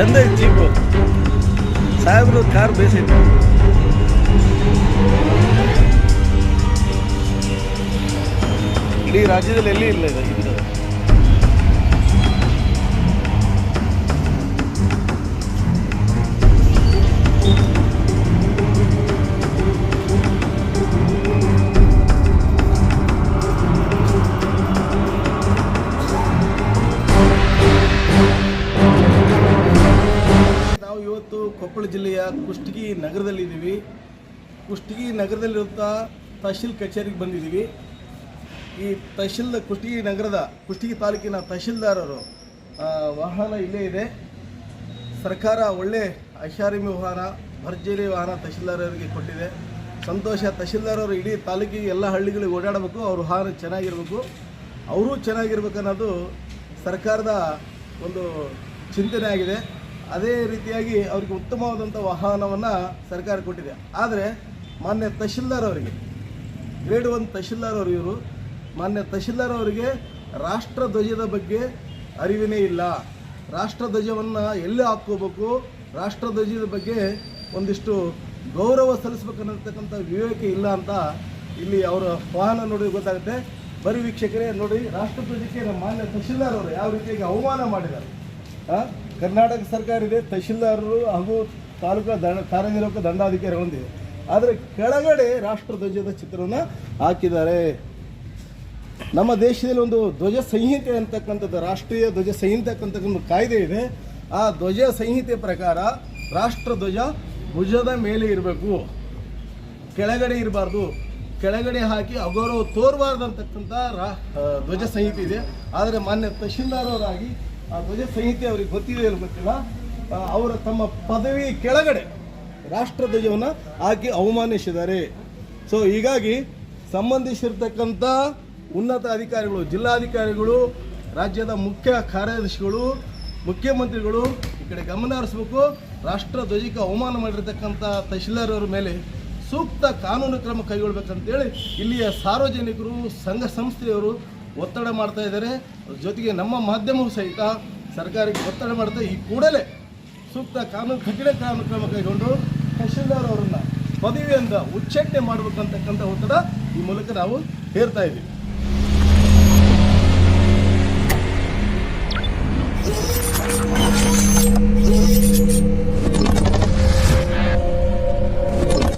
ಚಂದ ಐತಿ ಜೀಪು. ಸಾಹೇಬ್ರ ಕಾರ್ ಬೇಸೈತಿ. ಇಡೀ ರಾಜ್ಯದಲ್ಲಿ ಎಲ್ಲಿ ಇಲ್ಲ ಇದು. ನಾವು ಇವತ್ತು ಕೊಪ್ಪಳ ಜಿಲ್ಲೆಯ ಕುಷ್ಟಗಿ ನಗರದಲ್ಲಿದ್ದೀವಿ. ಕುಷ್ಟಗಿ ನಗರದಲ್ಲಿರುವಂಥ ತಹಶೀಲ್ ಕಚೇರಿಗೆ ಬಂದಿದ್ದೀವಿ. ಈ ಕುಷ್ಟಗಿ ತಾಲೂಕಿನ ತಹಶೀಲ್ದಾರರು ವಾಹನ ಇಲ್ಲೇ ಇದೆ. ಸರ್ಕಾರ ಒಳ್ಳೆ ಐಷಾರಾಮಿ ವಾಹನ, ಭರ್ಜರಿ ವಾಹನ ತಹಶೀಲ್ದಾರರಿಗೆ ಕೊಟ್ಟಿದೆ. ಸಂತೋಷ. ತಹಶೀಲ್ದಾರರು ಇಡೀ ತಾಲೂಕಿಗೆ ಎಲ್ಲ ಹಳ್ಳಿಗಳಿಗೆ ಓಡಾಡಬೇಕು, ಅವ್ರ ವಾಹನ ಚೆನ್ನಾಗಿರಬೇಕು, ಅವರೂ ಚೆನ್ನಾಗಿರ್ಬೇಕು ಅನ್ನೋದು ಸರ್ಕಾರದ ಒಂದು ಚಿಂತನೆ ಆಗಿದೆ. ಅದೇ ರೀತಿಯಾಗಿ ಅವರಿಗೆ ಉತ್ತಮವಾದಂಥ ವಾಹನವನ್ನು ಸರ್ಕಾರ ಕೊಟ್ಟಿದೆ. ಆದರೆ ಮಾನ್ಯ ತಹಶೀಲ್ದಾರ್ ಅವರಿಗೆ, ಗ್ರೇಡ್ 1 ತಹಶೀಲ್ದಾರ್ ಅವರು ಇವರು, ಮಾನ್ಯ ತಹಶೀಲ್ದಾರ್ ಅವರಿಗೆ ರಾಷ್ಟ್ರಧ್ವಜದ ಬಗ್ಗೆ ಅರಿವಿನೇ ಇಲ್ಲ. ರಾಷ್ಟ್ರಧ್ವಜವನ್ನು ಎಲ್ಲಿ ಹಾಕ್ಕೋಬೇಕು, ರಾಷ್ಟ್ರಧ್ವಜದ ಬಗ್ಗೆ ಒಂದಿಷ್ಟು ಗೌರವ ಸಲ್ಲಿಸ್ಬೇಕನ್ನತಕ್ಕಂಥ ವಿವೇಕ ಇಲ್ಲ ಅಂತ ಇಲ್ಲಿ ಅವರ ವಾಹನ ನೋಡಿ ಗೊತ್ತಾಗುತ್ತೆ. ಬರೀ ವೀಕ್ಷಕರೇ ನೋಡಿ, ರಾಷ್ಟ್ರಧ್ವಜಕ್ಕೆ ನಮ್ಮ ಮಾನ್ಯ ತಹಶೀಲ್ದಾರ್ ಅವರು ಯಾವ ರೀತಿಯಾಗಿ ಅವಮಾನ ಮಾಡಿದ್ದಾರೆ. ಕರ್ನಾಟಕ ಸರ್ಕಾರ ಇದೆ, ತಹಶೀಲ್ದಾರರು ಹಾಗೂ ತಾಲೂಕು ಕಾರ್ಯನಿರ್ವಾಹಕ ದಂಡಾಧಿಕಾರಿ ಹೊಂದಿದೆ. ಆದರೆ ಕೆಳಗಡೆ ರಾಷ್ಟ್ರಧ್ವಜದ ಚಿತ್ರವನ್ನು ಹಾಕಿದ್ದಾರೆ. ನಮ್ಮ ದೇಶದಲ್ಲಿ ಒಂದು ಧ್ವಜ ಸಂಹಿತೆ ಅಂತಕ್ಕಂಥದ್ದು, ರಾಷ್ಟ್ರೀಯ ಧ್ವಜ ಸಂಹಿತೆ ಅಂತಕ್ಕಂಥ ಕಾಯ್ದೆ ಇದೆ. ಆ ಧ್ವಜ ಸಂಹಿತೆ ಪ್ರಕಾರ ರಾಷ್ಟ್ರಧ್ವಜ ಭುಜದ ಮೇಲೆ ಇರಬೇಕು, ಕೆಳಗಡೆ ಇರಬಾರ್ದು. ಕೆಳಗಡೆ ಹಾಕಿ ಅಗೌರವ ತೋರಬಾರ್ದು ಅಂತಕ್ಕಂಥ ಧ್ವಜ ಸಂಹಿತೆ ಇದೆ. ಆದರೆ ಮಾನ್ಯ ತಹಶೀಲ್ದಾರವರಾಗಿ ಆ ಧ್ವಜ ಸಂಹಿತೆ ಅವ್ರಿಗೆ ಗೊತ್ತಿದೆ ಇಲ್ಲ ಗೊತ್ತಿಲ್ಲ, ಅವರ ತಮ್ಮ ಪದವಿ ಕೆಳಗಡೆ ರಾಷ್ಟ್ರಧ್ವಜವನ್ನು ಹಾಕಿ ಅವಮಾನಿಸಿದ್ದಾರೆ. ಸೊ ಹೀಗಾಗಿ ಸಂಬಂಧಿಸಿರ್ತಕ್ಕಂಥ ಉನ್ನತ ಅಧಿಕಾರಿಗಳು, ಜಿಲ್ಲಾಧಿಕಾರಿಗಳು, ರಾಜ್ಯದ ಮುಖ್ಯ ಕಾರ್ಯದರ್ಶಿಗಳು, ಮುಖ್ಯಮಂತ್ರಿಗಳು ಈ ಕಡೆ ಗಮನ ಹರಿಸಬೇಕು. ರಾಷ್ಟ್ರಧ್ವಜಕ್ಕೆ ಅವಮಾನ ಮಾಡಿರ್ತಕ್ಕಂಥ ತಹಶೀಲ್ದಾರ್ ಅವರ ಮೇಲೆ ಸೂಕ್ತ ಕಾನೂನು ಕ್ರಮ ಕೈಗೊಳ್ಳಬೇಕಂತೇಳಿ ಇಲ್ಲಿಯ ಸಾರ್ವಜನಿಕರು, ಸಂಘ ಸಂಸ್ಥೆಯವರು ಒತ್ತಡ ಮಾಡ್ತಾ ಇದ್ದಾರೆ. ಜೊತೆಗೆ ನಮ್ಮ ಮಾಧ್ಯಮವೂ ಸಹಿತ ಸರ್ಕಾರಕ್ಕೆ ಒತ್ತಡ ಮಾಡ್ತಾ ಈ ಕೂಡಲೇ ಸೂಕ್ತ ಕಠಿಣ ಕಾನೂನು ಕ್ರಮ ಕೈಗೊಂಡು ತಹಶೀಲ್ದಾರ್ ಅವರನ್ನು ಪದವಿಯಿಂದ ಉಚ್ಚಾಟನೆ ಮಾಡಬೇಕಂತಕ್ಕಂಥ ಒತ್ತಡ ಈ ಮೂಲಕ ನಾವು ಹೇರ್ತಾ ಇದ್ದೀವಿ.